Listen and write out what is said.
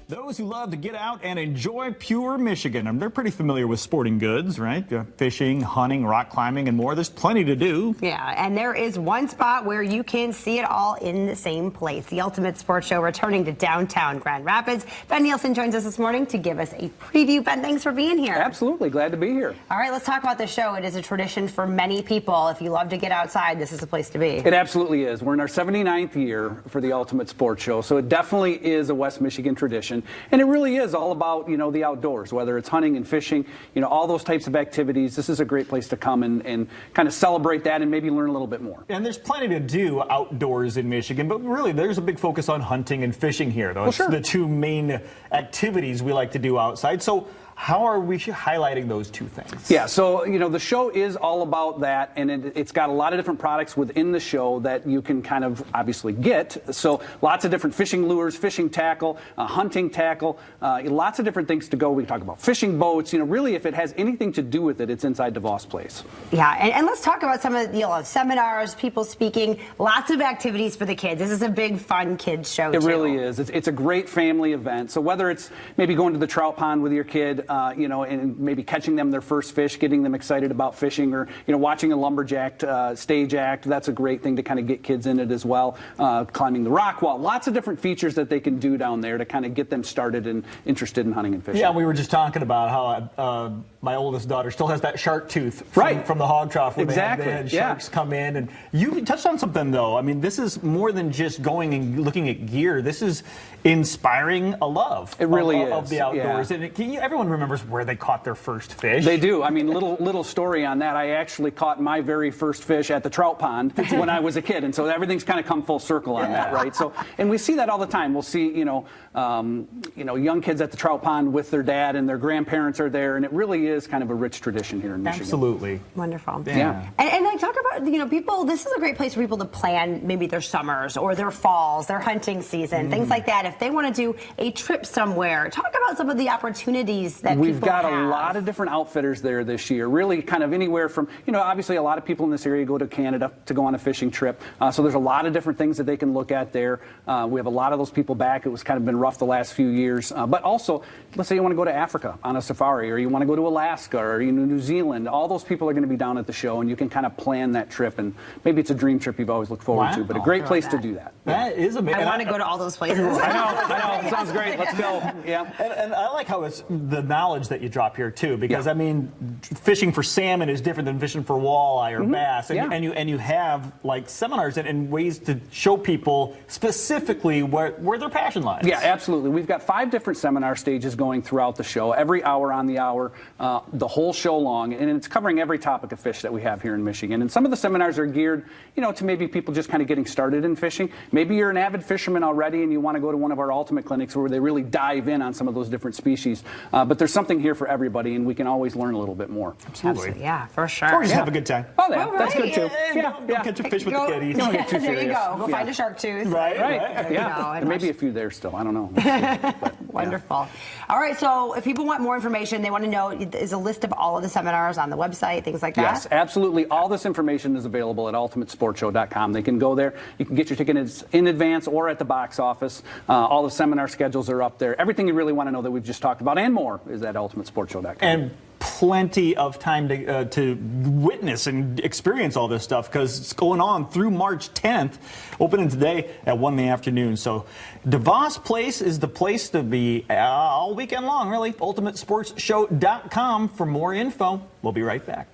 Those who love to get out and enjoy pure Michigan, they're pretty familiar with sporting goods, right? Fishing, hunting, rock climbing, and more. There's plenty to do. Yeah, and there is one spot where you can see it all in the same place. The Ultimate Sports Show returning to downtown Grand Rapids. Ben Nielsen joins us this morning to give us a preview. Ben, thanks for being here. Absolutely. Glad to be here. All right, let's talk about the show. It is a tradition for many people. If you love to get outside, this is the place to be. It absolutely is. We're in our 79th year for the Ultimate Sports Show, so it definitely is a West Michigan tradition. And it really is all about, the outdoors, whether it's hunting and fishing, all those types of activities. This is a great place to come and kind of celebrate that and maybe learn a little bit more. And there's plenty to do outdoors in Michigan, but really there's a big focus on hunting and fishing here. Those are the two main activities we like to do outside. So how are we highlighting those two things? Yeah, so, the show is all about that, and it's got a lot of different products within the show that you can kind of obviously get. So lots of different fishing lures, fishing tackle, hunting tackle, lots of different things to go. We talk about fishing boats. Really, if it has anything to do with it, it's inside DeVos Place. Yeah, and let's talk about some of the seminars, people speaking, lots of activities for the kids. This is a big, fun kids show, It really is. It's a great family event. So whether it's maybe going to the trout pond with your kid, and maybe catching them their first fish, getting them excited about fishing, or, watching a lumberjack stage act. That's a great thing to kind of get kids in it as well. Climbing the rock wall. Lots of different features that they can do down there to kind of get them started and interested in hunting and fishing. Yeah, we were just talking about how my oldest daughter still has that shark tooth from the hog trough where they had sharks come in. And you touched on something, though. I mean, this is more than just going and looking at gear. This is inspiring a love of the outdoors. Yeah. And everyone remembers where they caught their first fish. They do. I mean, little story on that. I actually caught my very first fish at the trout pond when I was a kid, and so everything's kind of come full circle on that, right? So, and we see that all the time. We'll see, young kids at the trout pond with their dad, and their grandparents are there, and it really is kind of a rich tradition here in Michigan. Absolutely. Wonderful. Yeah. And I talk about, people, this is a great place for people to plan maybe their summers or their falls, their hunting season, things like that. If they want to do a trip somewhere, talk about some of the opportunities that We've got a lot of different outfitters there this year, really kind of anywhere from, obviously a lot of people in this area go to Canada to go on a fishing trip. So there's a lot of different things that they can look at there. We have a lot of those people back. It was kind of been rough the last few years. But also, let's say you want to go to Africa on a safari, or you want to go to Alaska, or New Zealand. All those people are going to be down at the show, and you can kind of plan that trip. And maybe it's a dream trip you've always looked forward to, but a great place to do that. That is amazing. I want to go to all those places. I know. Sounds great. Let's go. Yeah. And I like how it's the knowledge that you drop here too, because I mean, fishing for salmon is different than fishing for walleye or bass, and you have like seminars and ways to show people specifically where their passion lies. Yeah, absolutely. We've got 5 different seminar stages going throughout the show, every hour on the hour, the whole show long, and it's covering every topic of fish that we have here in Michigan. And some of the seminars are geared, to maybe people just kind of getting started in fishing. Maybe you're an avid fisherman already and you want to go to one of our ultimate clinics where they really dive in on some of those different species. But there's something here for everybody, and we can always learn a little bit more. Absolutely. Yeah, for sure. Or just have a good time. Oh, that's good too. Don't catch a fish with the kiddies. Don't get too There serious. you go. Go find a shark tooth. Right. Yeah. There may be a few there still. I don't know. Wonderful. All right. So if people want more information, they want to know, is a list of all of the seminars on the website, things like that? Yes, absolutely. All this information is available at ultimatesportshow.com. They can go there. You can get your tickets in advance or at the box office. All the seminar schedules are up there. Everything you really want to know that we've just talked about and more is at ultimatesportshow.com. And plenty of time to witness and experience all this stuff, because it's going on through March 10th, opening today at 1 in the afternoon. So DeVos Place is the place to be all weekend long, really. UltimateSportsShow.com for more info. We'll be right back.